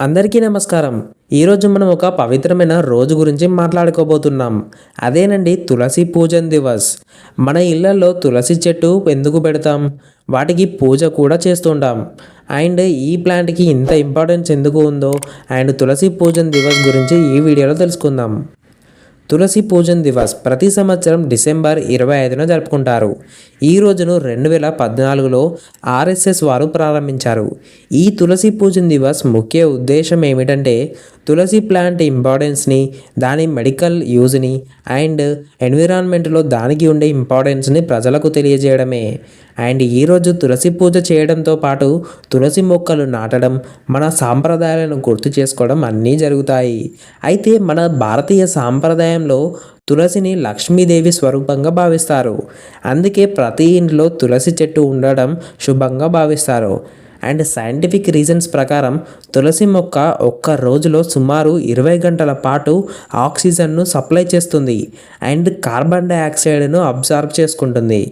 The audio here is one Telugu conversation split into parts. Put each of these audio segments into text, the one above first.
అందరికీ నమస్కారం. ఈరోజు మనం ఒక పవిత్రమైన రోజు గురించి మాట్లాడుకోబోతున్నాం. అదేనండి తులసి పూజన్ దివస్. మన ఇళ్లలో తులసి చెట్టు ఎందుకు పెడతాం? వాటికి పూజ కూడా చేస్తుంటాం. అండ్ ఈ ప్లాంట్కి ఇంత ఇంపార్టెన్స్ ఎందుకు ఉందో అండ్ తులసి పూజన్ దివస్ గురించి ఈ వీడియోలో తెలుసుకుందాం. తులసి పూజన్ దివస్ ప్రతి సంవత్సరం డిసెంబర్ 25న జరుపుకుంటారు. ఈ రోజును 2014లో ఆర్ఎస్ఎస్ వారు ప్రారంభించారు. ఈ తులసి పూజన్ దివస్ ముఖ్య ఉద్దేశం ఏమిటంటే తులసి ప్లాంట్ ఇంపార్టెన్స్ని, దాని మెడికల్ యూజ్ని అండ్ ఎన్విరాన్మెంట్లో దానికి ఉండే ఇంపార్టెన్స్ని ప్రజలకు తెలియజేయడమే. అండ్ ఈరోజు తులసి పూజ చేయడంతో పాటు తులసి మొక్కలు నాటడం, మన సాంప్రదాయాలను గుర్తు చేసుకోవడం అన్నీ జరుగుతాయి. అయితే మన భారతీయ సాంప్రదాయంలో తులసిని లక్ష్మీదేవి స్వరూపంగా భావిస్తారు. అందుకే ప్రతి ఇంట్లో తులసి చెట్టు ఉండడం శుభంగా భావిస్తారు. అండ్ సైంటిఫిక్ రీజన్స్ ప్రకారం తులసి మొక్క ఒక్క రోజులో సుమారు 20 గంటల పాటు ఆక్సిజన్ను సప్లై చేస్తుంది అండ్ కార్బన్ డైఆక్సైడ్ను అబ్జర్వ్ చేసుకుంటుంది.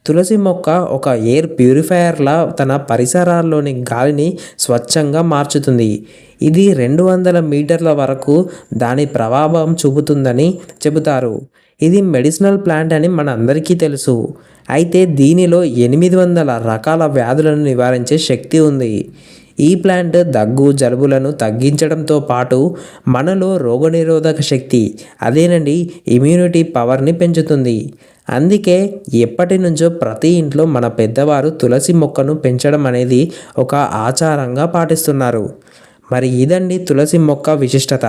తులసి మొక్క ఒక ఎయిర్ ప్యూరిఫైయర్లా తన పరిసరాల్లోని గాలిని స్వచ్ఛంగా మార్చుతుంది. ఇది 200 మీటర్ల వరకు దాని ప్రభావం చూపుతుందని చెబుతారు. ఇది మెడిసినల్ ప్లాంట్ అని మన అందరికీ తెలుసు. అయితే దీనిలో 800 రకాల వ్యాధులను నివారించే శక్తి ఉంది. ఈ ప్లాంట్ దగ్గు, జలుబులను తగ్గించడంతో పాటు మనలో రోగనిరోధక శక్తి, అదేనండి ఇమ్యూనిటీ పవర్ని పెంచుతుంది. అందుకే ఎప్పటి నుంచో ప్రతి ఇంట్లో మన పెద్దవారు తులసి మొక్కను పెంచడం అనేది ఒక ఆచారంగా పాటిస్తున్నారు. మరి ఇదండి తులసి మొక్క విశిష్టత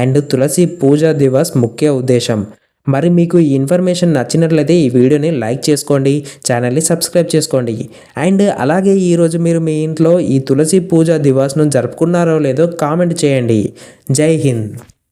అండ్ తులసి పూజ దివస్ ముఖ్య ఉద్దేశం. మరి మీకు ఈ ఇన్ఫర్మేషన్ నచ్చినట్లయితే ఈ వీడియోని లైక్ చేసుకోండి, ఛానల్ని సబ్స్క్రైబ్ చేసుకోండి. అండ్ అలాగే ఈరోజు మీరు మీ ఇంట్లో ఈ తులసి పూజ దివస్ను జరుపుకున్నారో లేదో కామెంట్ చేయండి. జై హింద్.